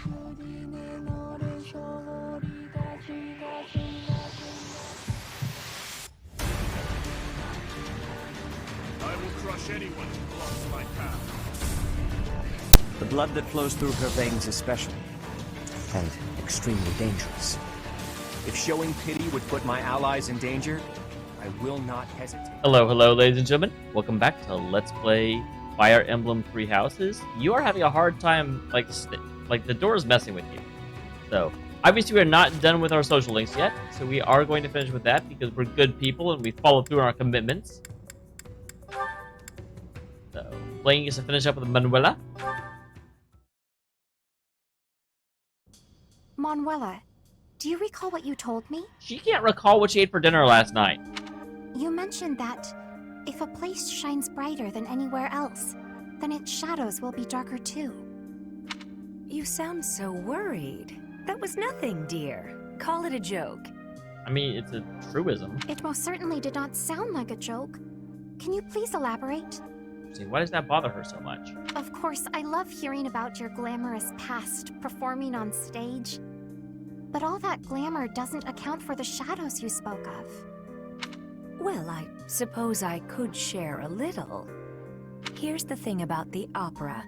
I will crush anyone who blocks my path. The blood that flows through her veins is special, and extremely dangerous. If showing pity would put my allies in danger, I will not hesitate. Hello, ladies and gentlemen. Welcome back to Let's Play Fire Emblem Three Houses. You are having a hard time, like the door is messing with you. So, obviously we're not done with our social links yet, so we are going to finish with that because we're good people and we follow through on our commitments. So, playing is to finish up with Manuela. Manuela, do you recall what you told me? She can't recall what she ate for dinner last night. You mentioned that if a place shines brighter than anywhere else, then its shadows will be darker too. You sound so worried. That was nothing, dear. Call it a joke. I mean, it's a truism. It most certainly did not sound like a joke. Can you please elaborate? See, why does that bother her so much? Of course, I love hearing about your glamorous past performing on stage. But all that glamour doesn't account for the shadows you spoke of. Well, I suppose I could share a little. Here's the thing about the opera.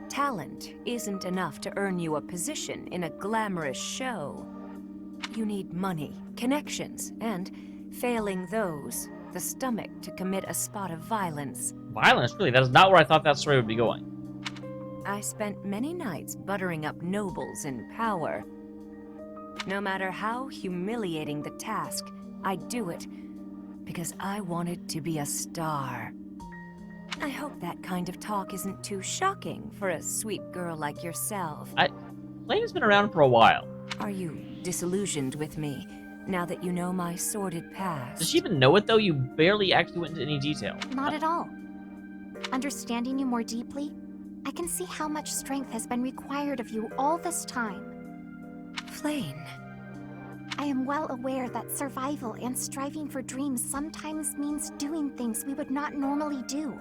Talent isn't enough to earn you a position in a glamorous show. You need money, connections, and, failing those, the stomach to commit a spot of violence. Violence? Really? That is not where I thought that story would be going. I spent many nights buttering up nobles in power. No matter how humiliating the task, I'd do it, because I wanted to be a star. I hope that kind of talk isn't too shocking for a sweet girl like yourself. Lane has been around for a while. Are you disillusioned with me, now that you know my sordid past? Does she even know it, though? You barely actually went into any detail. Not at all. Understanding you more deeply, I can see how much strength has been required of you all this time. Flayn. I am well aware that survival and striving for dreams sometimes means doing things we would not normally do.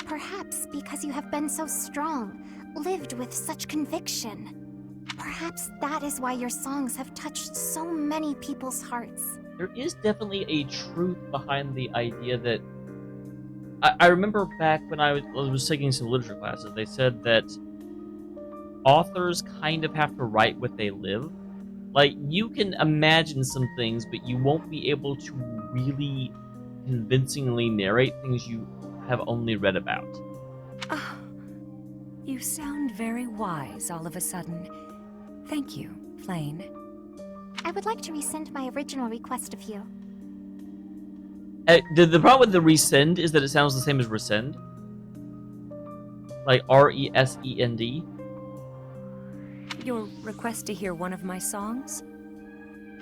Perhaps because you have been so strong, lived with such conviction. Perhaps that is why your songs have touched so many people's hearts. There is definitely a truth behind the idea that... I remember back when I was taking some literature classes, they said that authors kind of have to write what they live. Like, you can imagine some things, but you won't be able to really convincingly narrate things you have only read about. Oh, you sound very wise all of a sudden. Thank you, Flayn. I would like to rescind my original request of you. The problem with the rescind is that it sounds the same as rescind. Like R-E-S-E-N-D. Your request to hear one of my songs?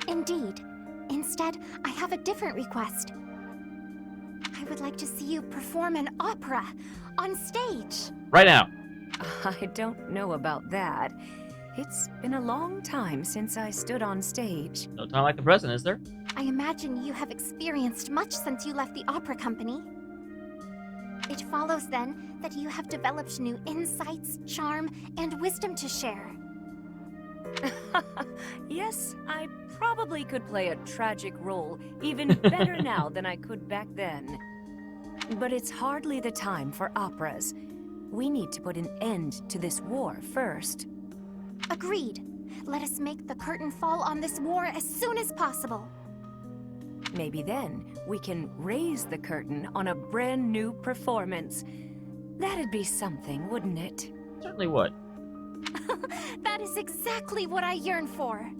Indeed. Instead, I have a different request. I would like to see you perform an opera on stage. Right now. I don't know about that. It's been a long time since I stood on stage. No time like the present, is there? I imagine you have experienced much since you left the opera company. It follows, then, that you have developed new insights, charm, and wisdom to share. Yes, I probably could play a tragic role even better now than I could back then. But it's hardly the time for operas. We need to put an end to this war first. Agreed. Let us make the curtain fall on this war as soon as possible. Maybe then we can raise the curtain on a brand new performance. That'd be something, wouldn't it? Certainly would. That is exactly what I yearn for.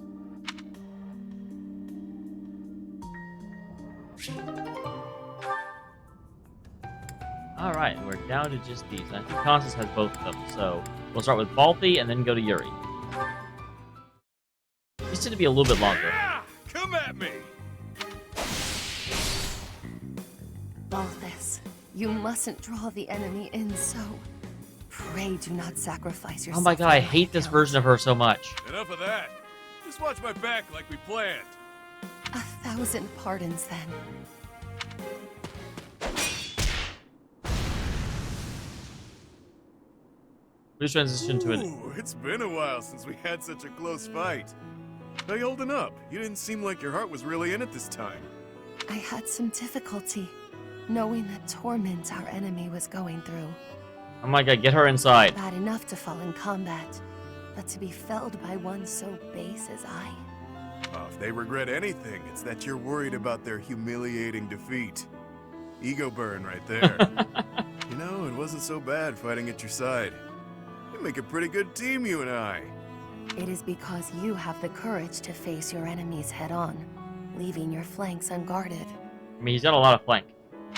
Alright, we're down to just these. I think Constance has both of them, so we'll start with Balthi and then go to Yuri. These tend to be a little bit longer. Yeah! Come at me! Balthus, you mustn't draw the enemy in so. Pray do not sacrifice yourself. Oh my god, I hate this version of her so much. Enough of that. Just watch my back like we planned. 1,000 pardons, then. Please transition to an. Ooh, it's been a while since we had such a close fight. How you holding up? You didn't seem like your heart was really in it this time. I had some difficulty knowing the torment our enemy was going through. Oh my god, get her inside. Bad enough to fall in combat, but to be felled by one so base as I. Oh, if they regret anything, it's that you're worried about their humiliating defeat. Ego burn right there. You know, it wasn't so bad fighting at your side. We make a pretty good team, you and I. It is because you have the courage to face your enemies head-on, leaving your flanks unguarded. I mean, he's got a lot of flank.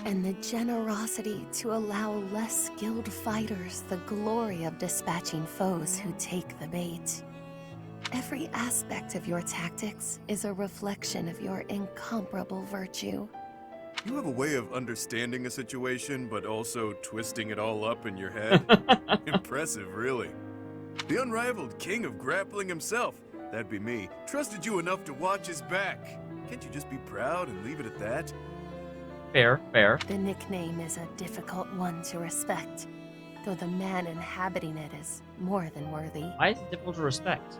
And the generosity to allow less skilled fighters the glory of dispatching foes who take the bait. Every aspect of your tactics is a reflection of your incomparable virtue. You have a way of understanding a situation, but also twisting it all up in your head. Impressive, really. The unrivaled king of grappling himself, that'd be me, trusted you enough to watch his back. Can't you just be proud and leave it at that? Fair, fair. The nickname is a difficult one to respect, though the man inhabiting it is more than worthy. Why is it difficult to respect?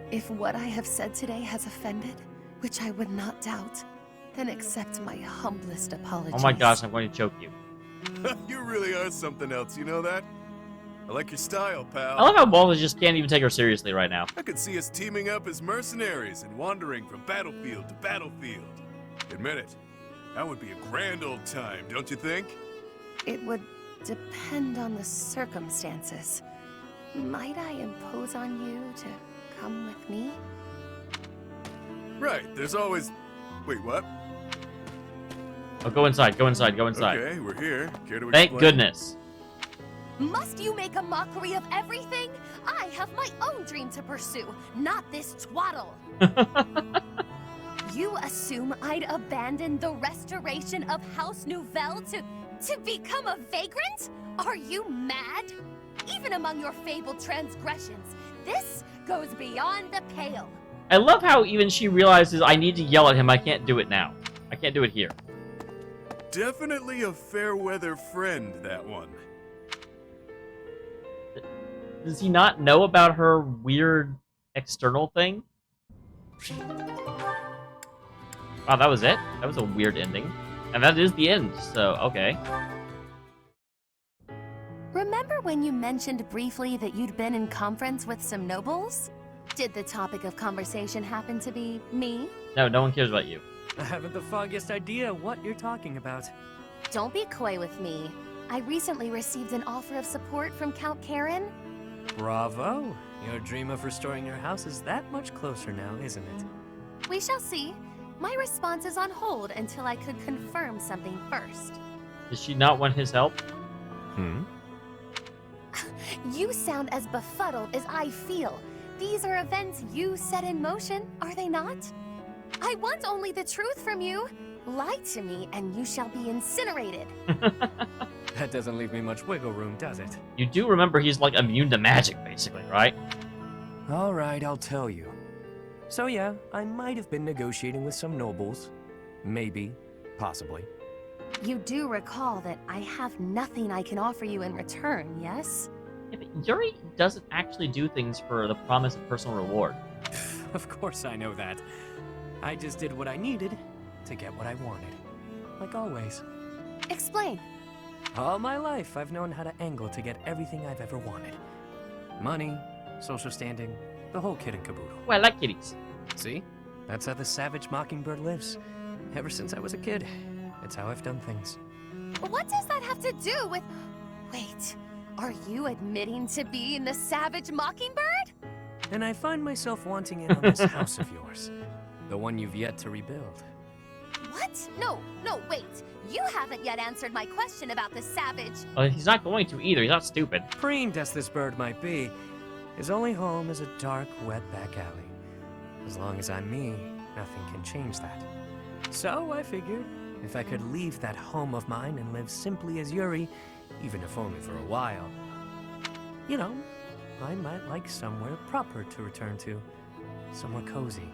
If what I have said today has offended, which I would not doubt, then accept my humblest apologies. Oh my gosh, I'm going to choke you. You really are something else, you know that? I like your style, pal. I love how Balda just can't even take her seriously right now. I could see us teaming up as mercenaries and wandering from battlefield to battlefield. Admit it, that would be a grand old time, don't you think? It would depend on the circumstances. Might I impose on you to come with me? Right, there's always... Wait, what? Oh, go inside, go inside, go inside. Okay, we're here. Care to Thank explain? goodness. Must you make a mockery of everything? I have my own dream to pursue, not this twaddle. You assume I'd abandon the restoration of House Nouvelle to become a vagrant? Are you mad? Even among your fabled transgressions, this goes beyond the pale. I love how even she realizes I need to yell at him. I can't do it now. I can't do it here. Definitely a fair weather friend, that one. Does he not know about her weird external thing? Wow, that was it? That was a weird ending. And that is the end, so okay. Remember when you mentioned briefly that you'd been in conference with some nobles? Did the topic of conversation happen to be me? No, no one cares about you. I haven't the foggiest idea what you're talking about. Don't be coy with me. I recently received an offer of support from Count Karen. Bravo! Your dream of restoring your house is that much closer now, isn't it? We shall see. My response is on hold until I could confirm something first. Does she not want his help? You sound as befuddled as I feel. These are events you set in motion, are they not? I want only the truth from you. Lie to me and you shall be incinerated. That doesn't leave me much wiggle room, does it? You do remember he's like immune to magic, basically, right? Alright, I'll tell you. So yeah, I might have been negotiating with some nobles. Maybe. Possibly. You do recall that I have nothing I can offer you in return, yes? Yeah, but Yuri doesn't actually do things for the promise of personal reward. Of course I know that. I just did what I needed to get what I wanted. Like always. Explain. All my life, I've known how to angle to get everything I've ever wanted. Money, social standing, the whole kit and caboodle. Well, I like kitties. See? That's how the savage mockingbird lives. Ever since I was a kid. It's how I've done things. What does that have to do with... Wait, are you admitting to being the savage mockingbird? And I find myself wanting in on this house of yours. The one you've yet to rebuild. What? No, wait. You haven't yet answered my question about the savage. Well, he's not going to either. He's not stupid. Preened as this bird might be, his only home is a dark, wet back alley. As long as I'm me, nothing can change that. So I figured, if I could leave that home of mine and live simply as Yuri, even if only for a while, you know, I might like somewhere proper to return to. Somewhere cozy.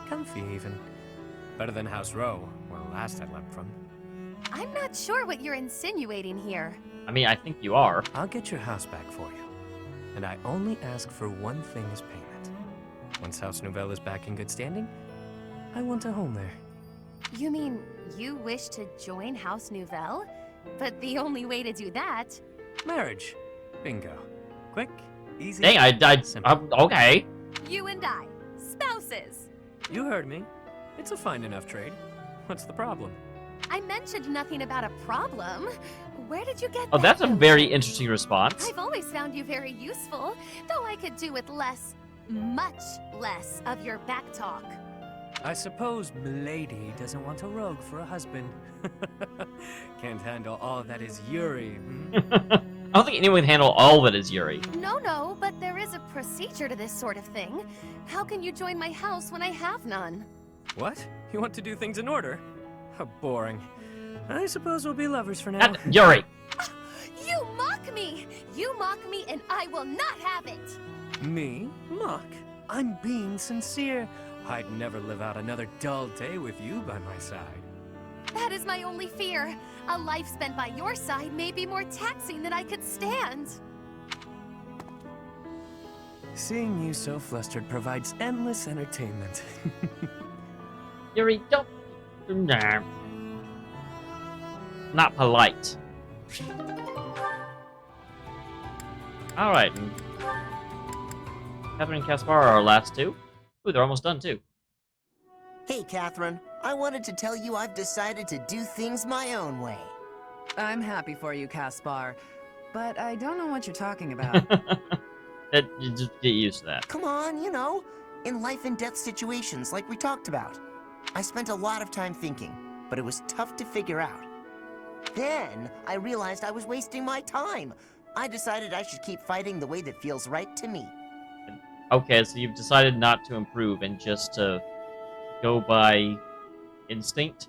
Comfy, even. Better than House Row, where last I left from. I'm not sure what you're insinuating here. I mean, I think you are. I'll get your house back for you. And I only ask for one thing as payment. Once House Nouvelle is back in good standing, I want a home there. You mean you wish to join House Nouvelle? But the only way to do that... Marriage. Bingo. Quick, easy, Dang, simple. okay. You and I, spouses. You heard me. It's a fine enough trade. What's the problem? I mentioned nothing about a problem. Where did you get Oh, that that's a notion? very interesting response. I've always found you very useful, though I could do with less, much less of your back talk. I suppose Milady doesn't want a rogue for a husband. Can't handle all that is Yuri, hmm? I don't think anyone can handle all that is Yuri. No, but there is a procedure to this sort of thing. How can you join my house when I have none? What? You want to do things in order? How boring. I suppose we'll be lovers for now. Not Yuri. You mock me! You mock me and I will not have it! Me? Mock? I'm being sincere. I'd never live out another dull day with you by my side. That is my only fear. A life spent by your side may be more taxing than I could stand. Seeing you so flustered provides endless entertainment. Yuri, don't. Nah. Not polite. Alright. Catherine and Caspar are our last two. Ooh, they're almost done too. Hey, Catherine. I wanted to tell you I've decided to do things my own way. I'm happy for you, Caspar, but I don't know what you're talking about. You just get used to that. Come on, you know, in life and death situations like we talked about. I spent a lot of time thinking, but it was tough to figure out. Then I realized I was wasting my time. I decided I should keep fighting the way that feels right to me. Okay, so you've decided not to improve and just to go by instinct?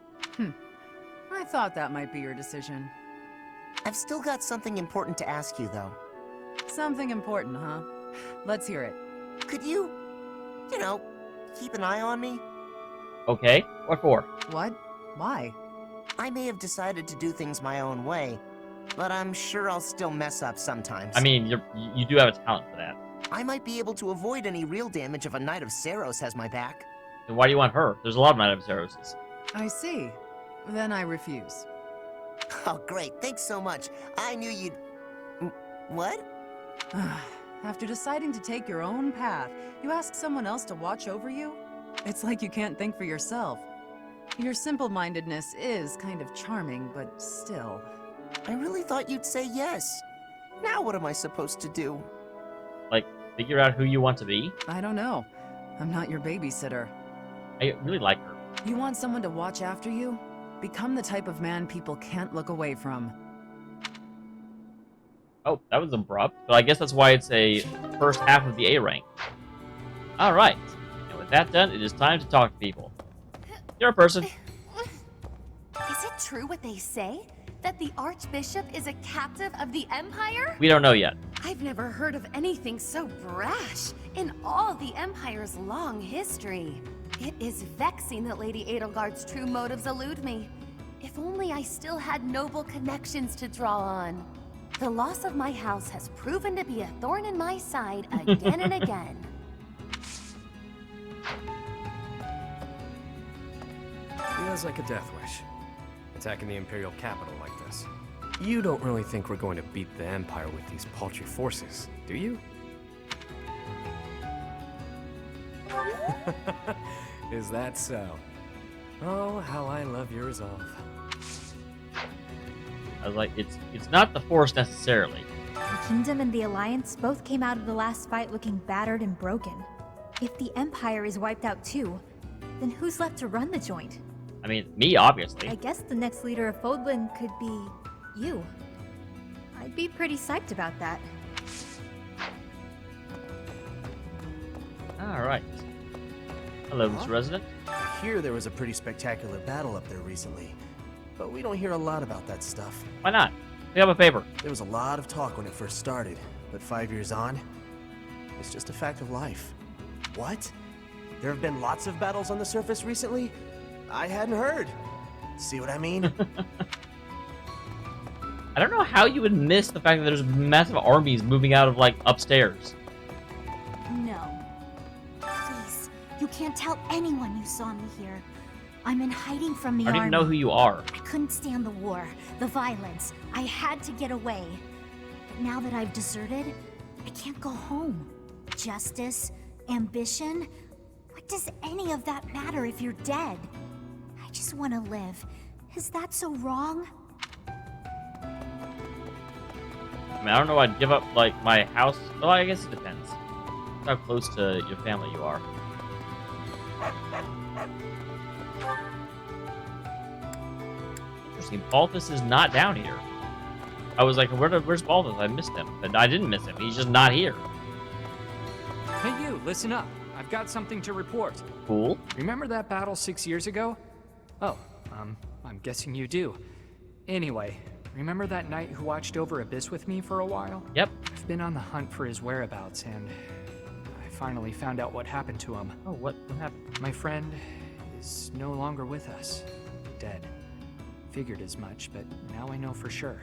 I thought that might be your decision. I've still got something important to ask you, though. Something important, huh? Let's hear it. Could you, keep an eye on me? Okay, what for? What? Why? I may have decided to do things my own way, but I'm sure I'll still mess up sometimes. I mean, you do have a talent for that. I might be able to avoid any real damage if a Knight of Saros has my back. Then why do you want her? There's a lot of Knight of Zaroses. I see. Then I refuse. Oh, great. Thanks so much. I knew you'd... What? After deciding to take your own path, you ask someone else to watch over you? It's like you can't think for yourself. Your simple-mindedness is kind of charming, but still. I really thought you'd say yes. Now what am I supposed to do? Like, figure out who you want to be? I don't know. I'm not your babysitter. I really like her. You want someone to watch after you? Become the type of man people can't look away from. Oh, that was abrupt, but I guess that's why it's a first half of the A rank. Alright, and with that done, it is time to talk to people. You're a person. Is it true what they say? That the Archbishop is a captive of the Empire? We don't know yet. I've never heard of anything so brash in all the Empire's long history. It is vexing that Lady Edelgard's true motives elude me. If only I still had noble connections to draw on. The loss of my house has proven to be a thorn in my side again and again. Feels like a death wish. Attacking the Imperial Capitol like this. You don't really think we're going to beat the Empire with these paltry forces, do you? Is that so? Oh, how I love your resolve. I was like, it's not the Force necessarily. The Kingdom and the Alliance both came out of the last fight looking battered and broken. If the Empire is wiped out too, then who's left to run the joint? I mean, me, obviously. I guess the next leader of Fodlan could be you. I'd be pretty psyched about that. Alright. Hello, Mr. Resident. I hear there was a pretty spectacular battle up there recently, but we don't hear a lot about that stuff. Why not? Pick up a paper. There was a lot of talk when it first started, but 5 years on, it's just a fact of life. What? There have been lots of battles on the surface recently? I hadn't heard. See what I mean? I don't know how you would miss the fact that there's massive armies moving out of, like, upstairs. No. Please, you can't tell anyone you saw me here. I'm in hiding from the I don't army. even know who you are. I couldn't stand the war, the violence. I had to get away. But now that I've deserted, I can't go home. Justice, ambition, what does any of that matter if you're dead? I just want to live. Is that so wrong? I mean, I don't know. I'd give up like my house. Well, I guess it depends. How close to your family you are. Interesting. Balthus is not down here. I was like, where's Balthus? I missed him, but I didn't miss him. He's just not here. Hey, you! Listen up. I've got something to report. Cool. Remember that battle 6 years ago? Oh, I'm guessing you do. Anyway, remember that knight who watched over Abyss with me for a while? Yep. I've been on the hunt for his whereabouts, and I finally found out what happened to him. Oh, what happened? My friend is no longer with us. Dead. Figured as much, but now I know for sure.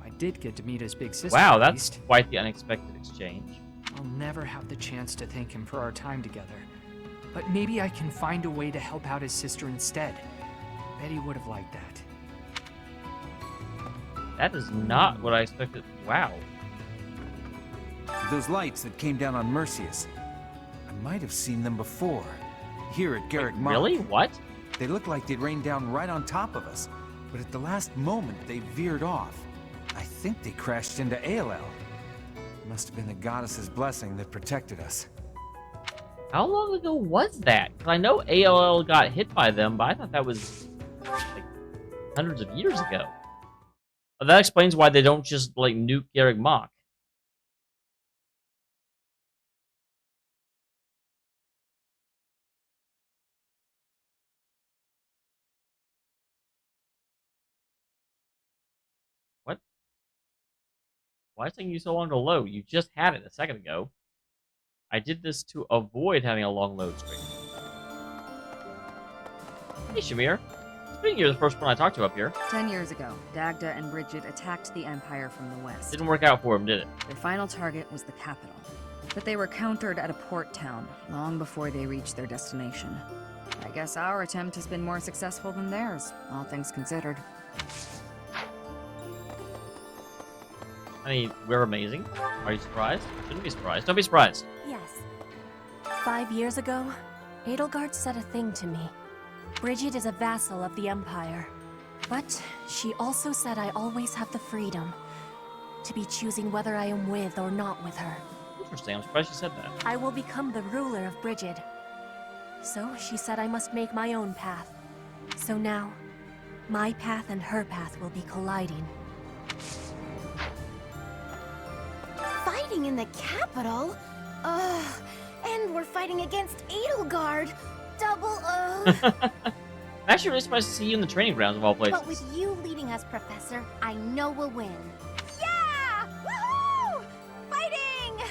I did get to meet his big sister. Wow, at that's least. quite the unexpected exchange. I'll never have the chance to thank him for our time together. But maybe I can find a way to help out his sister instead. Bet he would have liked that. That is not what I expected. Wow. Those lights that came down on Mercius. I might have seen them before. Here at Garrick Mark. Really? What? They looked like they'd rained down right on top of us. But at the last moment, they veered off. I think they crashed into ALL. Must have been the goddess's blessing that protected us. How long ago was that? Because I know ALL got hit by them, but I thought that was like hundreds of years ago. But that explains why they don't just like nuke Garrick Mach. What? Why is it taking you so long to load? You just had it a second ago. I did this to avoid having a long load screen. Hey, Shamir. Speaking, you're the first one I talked to up here. 10 years ago, Dagda and Bridget attacked the Empire from the west. Didn't work out for him, did it? Their final target was the capital, but they were countered at a port town long before they reached their destination. I guess our attempt has been more successful than theirs, all things considered. I mean, we're amazing. Are you surprised? Shouldn't be surprised. Don't be surprised. Yes. 5 years ago, Edelgard said a thing to me. Bridget is a vassal of the Empire. But she also said I always have the freedom to be choosing whether I am with or not with her. Interesting. I'm surprised she said that. I will become the ruler of Bridget. So she said I must make my own path. So now, my path and her path will be colliding. Fighting in the capital? Ugh. And we're fighting against Edelgard. Double ugh. I'm actually really surprised to see you in the training grounds of all places. But with you leading us, Professor, I know we'll win. Yeah! Woohoo! Fighting!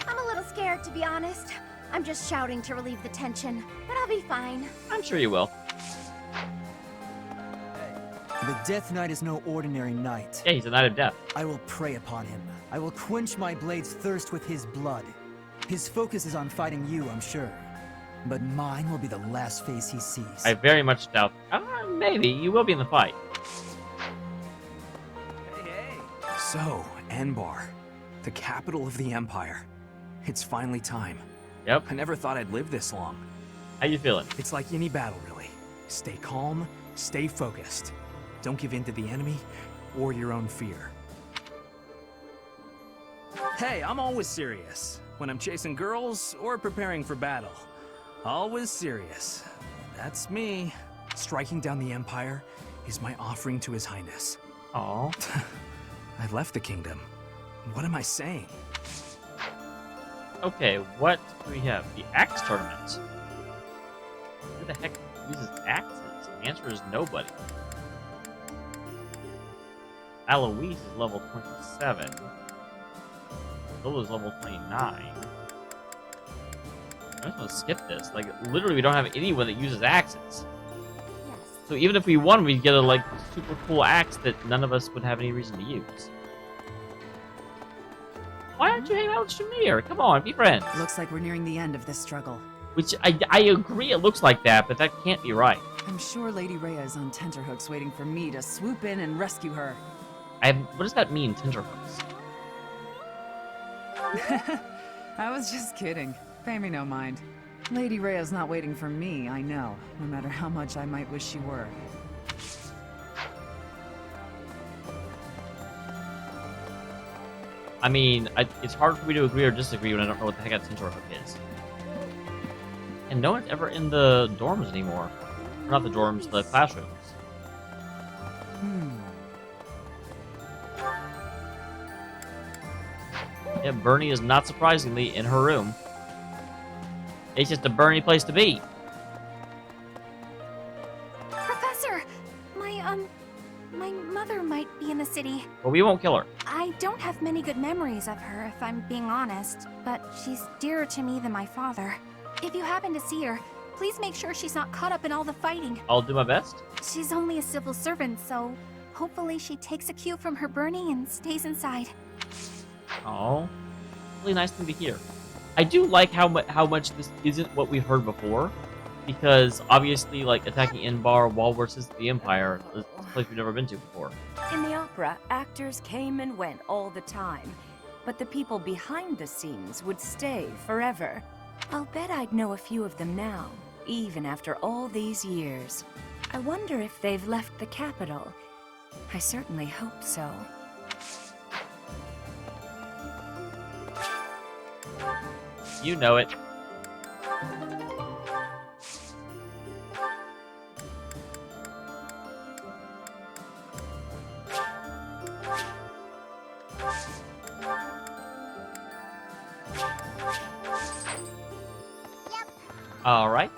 I'm a little scared, to be honest. I'm just shouting to relieve the tension, but I'll be fine. I'm sure you will. The Death Knight is no ordinary knight. Yeah, he's a Knight of Death. I will prey upon him. I will quench my blade's thirst with his blood. His focus is on fighting you, I'm sure. But mine will be the last face he sees. I very much doubt. Maybe you will be in the fight. So, Anbar, the capital of the Empire. It's finally time. Yep. I never thought I'd live this long. How you feeling? It's like any battle, really. Stay calm, stay focused. Don't give in to the enemy or your own fear. Hey, I'm always serious. When I'm chasing girls or preparing for battle. Always serious. That's me. Striking down the Empire is my offering to His Highness. Aww. I left the kingdom. What am I saying? Okay, what do we have? The Axe Tournament. Who the heck uses axes? The answer is nobody. Alois is level 27. Zola's level 29. I'm just gonna skip this. Like, literally, we don't have anyone that uses axes. Yes, So even if we won, we'd get a like super cool axe that none of us would have any reason to use. Why aren't you hanging out with Shamir? Come on, be friends. Looks like we're nearing the end of this struggle. Which I agree it looks like that, but that can't be right. I'm sure Lady Rhea is on tenterhooks waiting for me to swoop in and rescue her. What does that mean, tenterhooks? I was just kidding. Pay me no mind. Lady Rhea's not waiting for me, I know, no matter how much I might wish she were. I mean, it's hard for me to agree or disagree when I don't know what the heck a tenterhook is. And no one's ever in the dorms anymore. Or not the dorms, the classrooms. Yeah, Bernie is not surprisingly in her room. It's just a Bernie place to be. Professor, my mother might be in the city. But we won't kill her. I don't have many good memories of her, if I'm being honest, but she's dearer to me than my father. If you happen to see her, please make sure she's not caught up in all the fighting. I'll do my best. She's only a civil servant, so hopefully she takes a cue from her Bernie and stays inside. Oh, really nice thing to hear. I do like how much this isn't what we've heard before, because obviously, like, attacking Inbar while versus the Empire is a place we've never been to before. In the opera, actors came and went all the time, but the people behind the scenes would stay forever. I'll bet I'd know a few of them now, even after all these years. I wonder if they've left the capital. I certainly hope so. You know it. All right.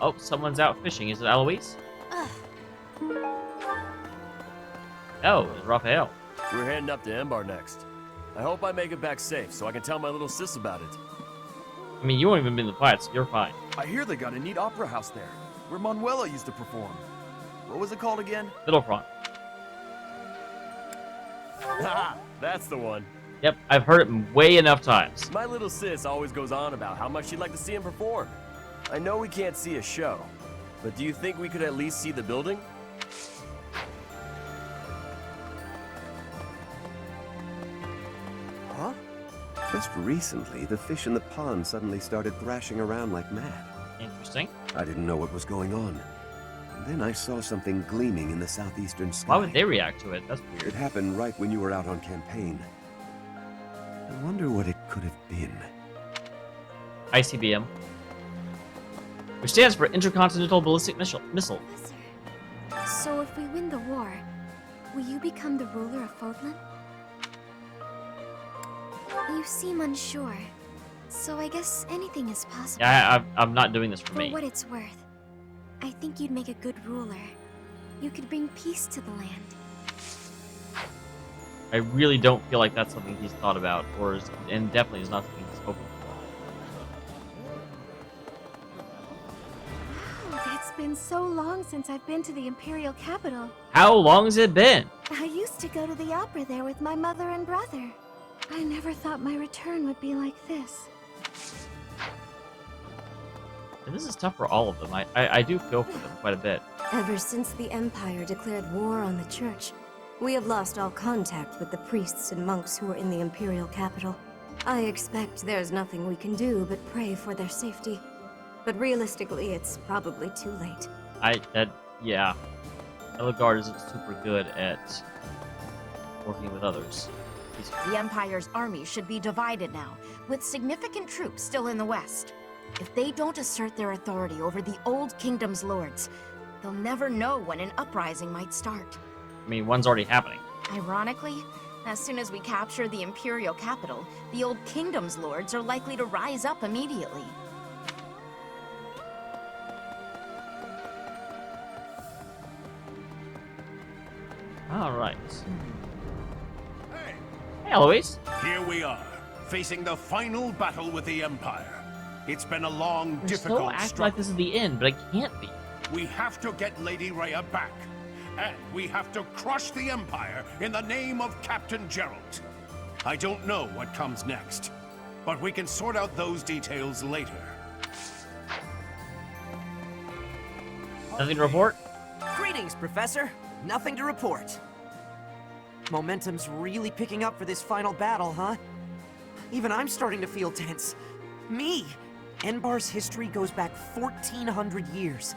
Oh, someone's out fishing. Is it Eloise? Oh, it's Raphael. We're heading up to Embar next. I hope I make it back safe so I can tell my little sis about it. I mean, you won't even be in the fight, so you're fine. I hear they got a neat opera house there, where Manuela used to perform. What was it called again? Middle front. Ha! That's the one. Yep, I've heard it way enough times. My little sis always goes on about how much she'd like to see him perform. I know we can't see a show, but do you think we could at least see the building? Huh? Just recently, the fish in the pond suddenly started thrashing around like mad. Interesting. I didn't know what was going on. And then I saw something gleaming in the southeastern sky. Why would they react to it? That's weird. It happened right when you were out on campaign. I wonder what it could have been. ICBM. Which stands for Intercontinental Ballistic Missile. So if we win the war, will you become the ruler of Fodlan? You seem unsure, so I guess anything is possible. Yeah, I'm not doing this for me. For what it's worth, I think you'd make a good ruler. You could bring peace to the land. I really don't feel like that's something he's thought about, and definitely is not something he's hoping for. Wow, it's been so long since I've been to the Imperial Capitol. How long has it been? I used to go to the opera there with my mother and brother. I never thought my return would be like this. And this is tough for all of them. I do feel for them quite a bit. Ever since the Empire declared war on the Church, we have lost all contact with the priests and monks who are in the Imperial Capitol. I expect there's nothing we can do but pray for their safety. But realistically, it's probably too late. Yeah. Eligard isn't super good at working with others. The Empire's army should be divided now, with significant troops still in the west. If they don't assert their authority over the Old Kingdom's lords, they'll never know when an uprising might start. I mean, one's already happening. Ironically, as soon as we capture the Imperial Capitol, the Old Kingdom's lords are likely to rise up immediately. All right. Hey, Eloise. Here we are, facing the final battle with the Empire. It's been a long, We're difficult still acting struggle. like this is the end, but it can't be. We have to get Lady Rhea back. And we have to crush the Empire in the name of Captain Gerald. I don't know what comes next, but we can sort out those details later. Nothing to report? Greetings, Professor. Nothing to report. Momentum's really picking up for this final battle, huh? Even I'm starting to feel tense. Me! Enbar's history goes back 1,400 years.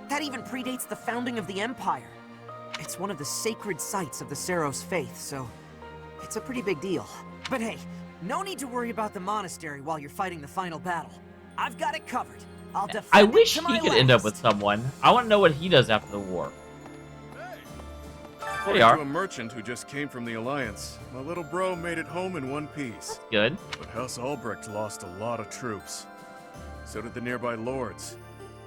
That even predates the founding of the Empire. It's one of the sacred sites of the Seros faith, so it's a pretty big deal. But hey, no need to worry about the monastery while you're fighting the final battle. I've got it covered. I'll defend I it wish to he my could last. end up with someone. I want to know what he does after the war. According are. to a merchant who just came from the Alliance, my little bro made it home in one piece. Good. But House Albrecht lost a lot of troops. So did the nearby lords.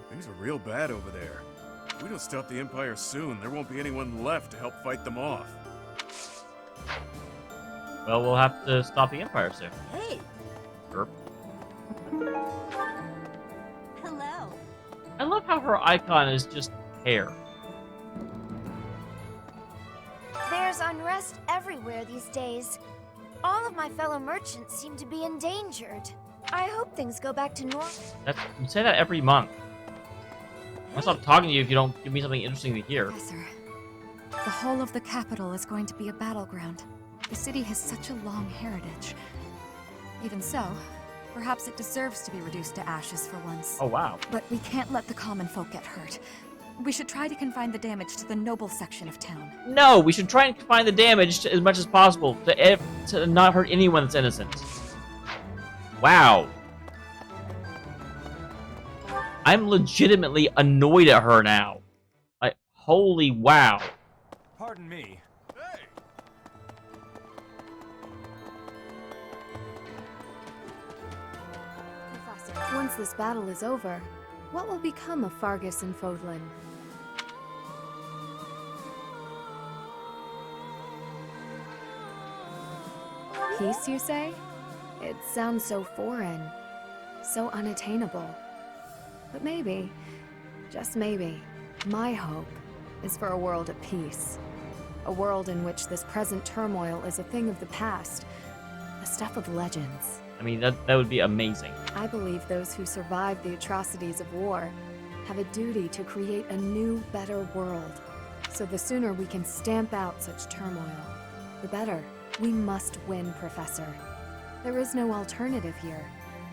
Things are real bad over there. If we don't stop the Empire soon, there won't be anyone left to help fight them off. Well, we'll have to stop the Empire soon. Hey! Erp. Hello. I love how her icon is just hair. There's unrest everywhere these days. All of my fellow merchants seem to be endangered. I hope things go back to normal. You say that every month. I'll stop talking to you if you don't give me something interesting to hear. Professor, the whole of the capital is going to be a battleground. The city has such a long heritage. Even so, perhaps it deserves to be reduced to ashes for once. Oh, wow. But we can't let the common folk get hurt. We should try to confine the damage to the noble section of town. No, we should try and confine the damage as much as possible to not hurt anyone that's innocent. Wow. I'm legitimately annoyed at her now. Like, holy wow. Pardon me. Professor, once this battle is over, what will become of Fargus and Fodlan? Peace, you say? It sounds so foreign, so unattainable. But maybe, just maybe, my hope is for a world at peace. A world in which this present turmoil is a thing of the past, the stuff of legends. I mean, that would be amazing. I believe those who survived the atrocities of war have a duty to create a new, better world. So the sooner we can stamp out such turmoil, the better. We must win, Professor. There is no alternative here.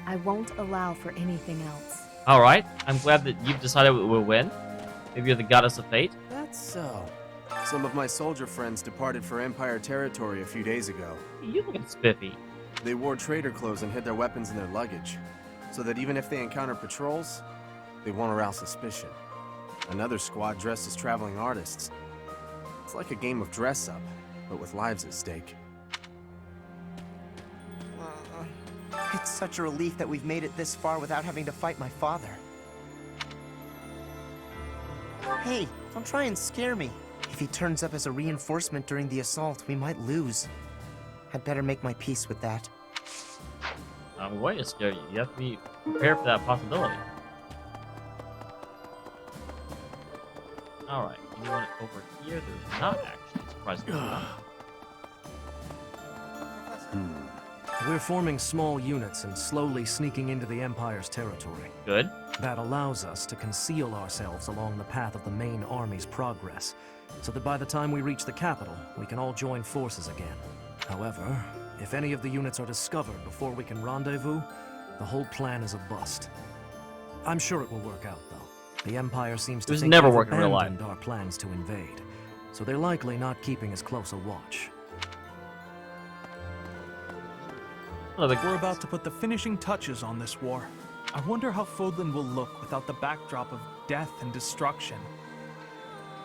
I won't allow for anything else. Alright, I'm glad that you've decided we'll win. Maybe you're the goddess of fate. That's so. Some of my soldier friends departed for Empire territory a few days ago. You look spiffy. They wore trader clothes and hid their weapons in their luggage, so that even if they encounter patrols, they won't arouse suspicion. Another squad dressed as traveling artists. It's like a game of dress-up, but with lives at stake. It's such a relief that we've made it this far without having to fight my father. Hey, don't try and scare me. If he turns up as a reinforcement during the assault, we might lose. I'd better make my peace with that. I'm going to scare you. You have to be prepared for that possibility. Alright, anyone over here? There's not actually, surprisingly. We're forming small units and slowly sneaking into the Empire's territory. Good. That allows us to conceal ourselves along the path of the main army's progress, so that by the time we reach the capital, we can all join forces again. However, if any of the units are discovered before we can rendezvous, the whole plan is a bust. I'm sure it will work out, though. The Empire seems to think never we've work in real life. abandoned our plans to invade, so they're likely not keeping as close a watch. We're about to put the finishing touches on this war. I wonder how Fodlan will look without the backdrop of death and destruction.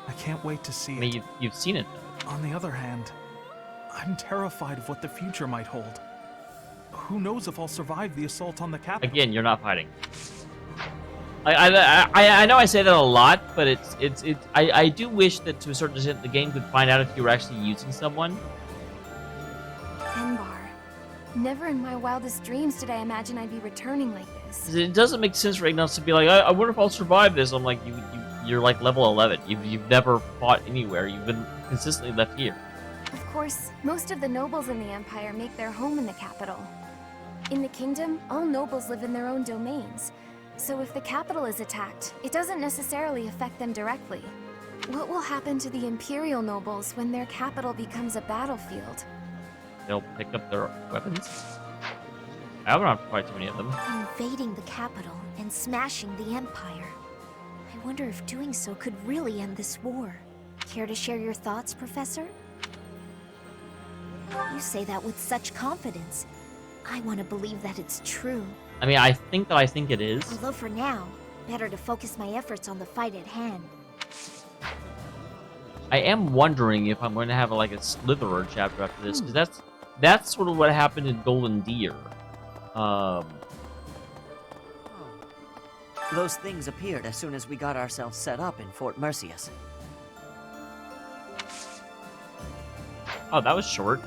I can't wait to see it. I mean, you've seen it, though. On the other hand, I'm terrified of what the future might hold. Who knows if I'll survive the assault on the capital? Again, you're not fighting. I know I say that a lot, but I do wish that to a certain extent the game could find out if you were actually using someone. Enbar. Never in my wildest dreams did I imagine I'd be returning like this. It doesn't make sense for Ignace to be like, I wonder if I'll survive this. I'm like, you you're like level 11. You've never fought anywhere. You've been consistently left here. Of course, most of the nobles in the Empire make their home in the capital. In the kingdom, all nobles live in their own domains. So if the capital is attacked, it doesn't necessarily affect them directly. What will happen to the Imperial nobles when their capital becomes a battlefield? They'll pick up their weapons. I don't have quite too many of them. Invading the capital and smashing the Empire. I wonder if doing so could really end this war. Care to share your thoughts, Professor? You say that with such confidence. I want to believe that it's true. I mean, I think it is. Although for now, better to focus my efforts on the fight at hand. I am wondering if I'm going to have like a Slitherer chapter after this, because that's sort of what happened in Golden Deer. Those things appeared as soon as we got ourselves set up in Fort Mercius. Oh, that was short.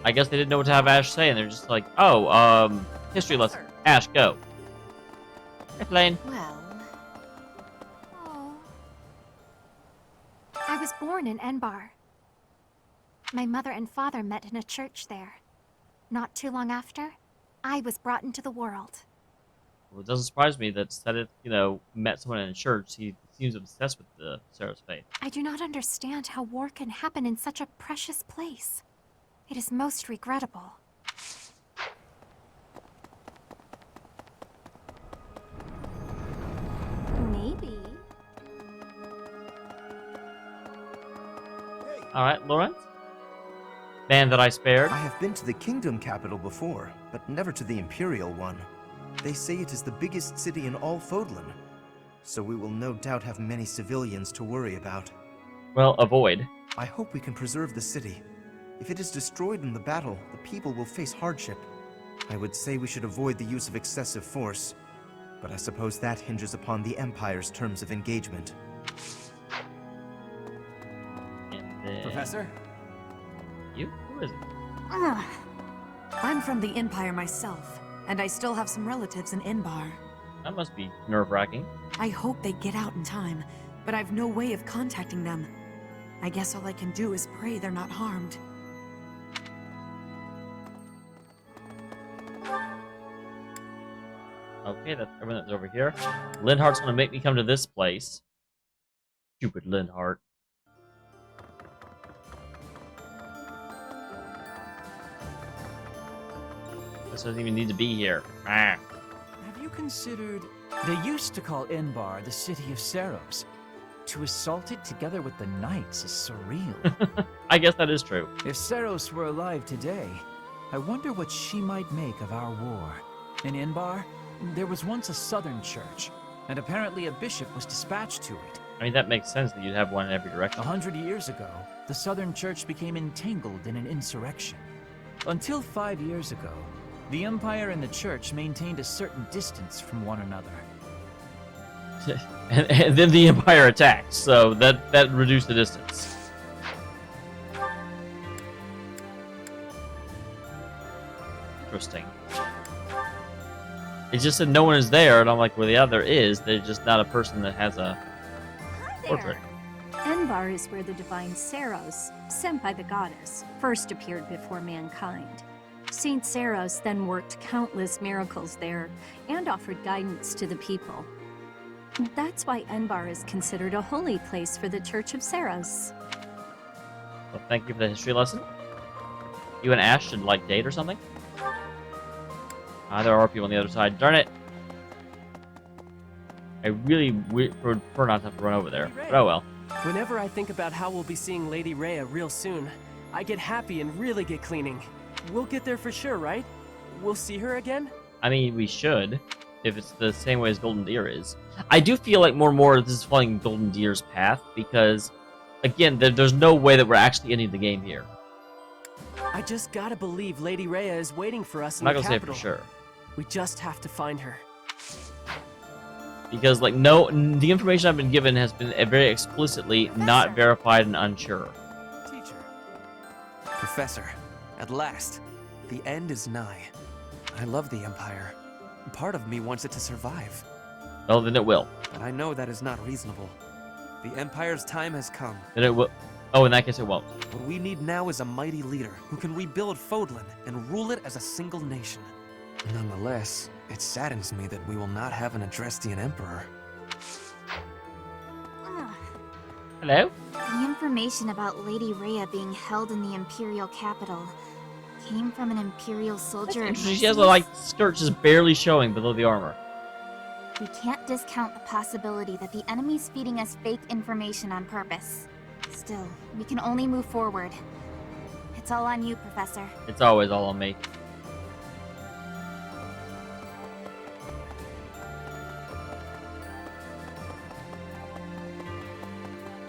I guess they didn't know what to have Ash say, and they're just like, oh, history lesson. Ash, go. Airplane. Well... I was born in Enbar. My mother and father met in a church there. Not too long after, I was brought into the world. Well, it doesn't surprise me that Sedith, met someone in a church. He seems obsessed with the Sarah's faith. I do not understand how war can happen in such a precious place. It is most regrettable. Maybe. Alright, Lawrence? Man that I spared. I have been to the Kingdom Capital before, but never to the Imperial one. They say it is the biggest city in all Fodlan, so we will no doubt have many civilians to worry about. Well, avoid. I hope we can preserve the city. If it is destroyed in the battle, the people will face hardship. I would say we should avoid the use of excessive force, but I suppose that hinges upon the Empire's terms of engagement. Professor? You? Who is it? I'm from the Empire myself, and I still have some relatives in Enbar. That must be nerve-wracking. I hope they get out in time, but I've no way of contacting them. I guess all I can do is pray they're not harmed. Okay, that's everyone that's over here. Linhart's gonna make me come to this place. Stupid Linhart. This doesn't even need to be here. Ah. Have you considered... They used to call Enbar the city of Saros. To assault it together with the knights is surreal. I guess that is true. If Saros were alive today, I wonder what she might make of our war. In Enbar, there was once a southern church, and apparently a bishop was dispatched to it. I mean, that makes sense that you'd have one in every direction. 100 years ago, the southern church became entangled in an insurrection. Until 5 years ago, the Empire and the church maintained a certain distance from one another. and then the Empire attacked, so that reduced the distance. Interesting. It's just that no one is there, and I'm like, well, yeah, there is. There's just not a person that has a portrait. Enbar is where the divine Saros, sent by the goddess, first appeared before mankind. Saint Saros then worked countless miracles there and offered guidance to the people. That's why Enbar is considered a holy place for the Church of Saros. Well, thank you for the history lesson. You and Ash should, like, date or something? There are people on the other side. Darn it! I really would prefer not to have to run over there, but oh well. Whenever I think about how we'll be seeing Lady Rhea real soon, I get happy and really get cleaning. We'll get there for sure, right? We'll see her again? I mean, we should, if it's the same way as Golden Deer is. I do feel like more and more this is following Golden Deer's path, because, again, there's no way that we're actually ending the game here. I just gotta believe Lady Rhea is waiting for us in I'm the not gonna capital. say for sure. We just have to find her. Because, like, the information I've been given has been very explicitly not verified and unsure. Teacher. Professor, at last, the end is nigh. I love the Empire. Part of me wants it to survive. Well, then it will. But I know that is not reasonable. The Empire's time has come. Then it will. Oh, in that case, it won't. What we need now is a mighty leader who can rebuild Fodlan and rule it as a single nation. Nonetheless, it saddens me that we will not have an Adrestian Emperor. Hello? The information about Lady Rhea being held in the Imperial Capitol came from an Imperial soldier. Interesting. She has a like skirt just barely showing below the armor. We can't discount the possibility that the enemy's feeding us fake information on purpose. Still, we can only move forward. It's all on you, Professor. It's always all on me.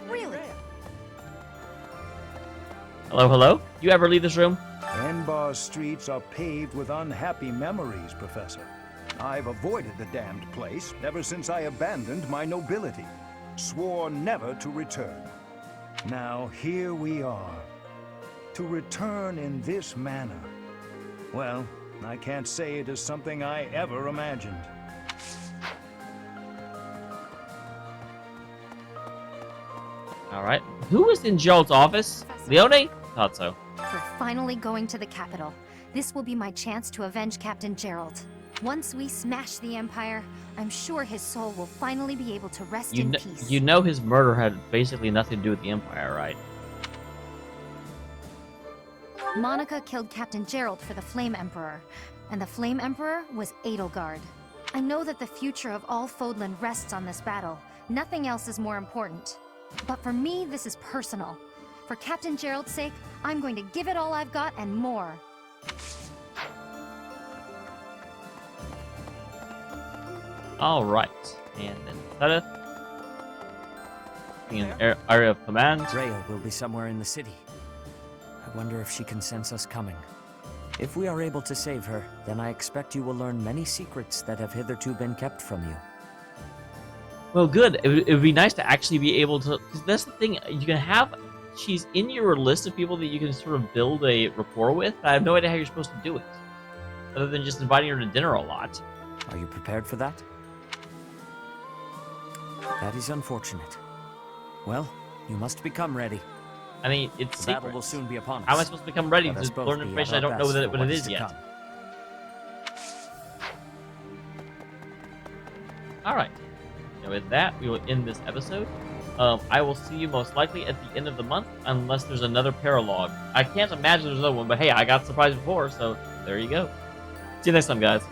Really? Hello, hello? You ever leave this room? Enbar's streets are paved with unhappy memories, Professor. I've avoided the damned place ever since I abandoned my nobility. Swore never to return. Now here we are. To return in this manner. Well, I can't say it is something I ever imagined. Alright. Who was in Gerald's office? Leone? Thought so. We're finally going to the capital. This will be my chance to avenge Captain Gerald. Once we smash the Empire, I'm sure his soul will finally be able to rest in peace. You know his murder had basically nothing to do with the Empire, right? Monica killed Captain Gerald for the Flame Emperor, and the Flame Emperor was Edelgard. I know that the future of all Fodlan rests on this battle. Nothing else is more important. But for me, this is personal. For Captain Gerald's sake, I'm going to give it all I've got and more. Alright. And then Seth. In area of command. Rhea will be somewhere in the city. I wonder if she can sense us coming. If we are able to save her, then I expect you will learn many secrets that have hitherto been kept from you. Well, good. It would be nice to actually be able to... Because that's the thing. You can have... She's in your list of people that you can sort of build a rapport with. I have no idea how you're supposed to do it. Other than just inviting her to dinner a lot. Are you prepared for that? That is unfortunate. Well, you must become ready. I mean, it's the battle will soon be upon us. How am I supposed to become ready to learn information I don't know what it is yet? Alright. And with that, we will end this episode. I will see you most likely at the end of the month, unless there's another paralogue. I can't imagine there's another one, but hey, I got surprised before, so there you go. See you next time, guys.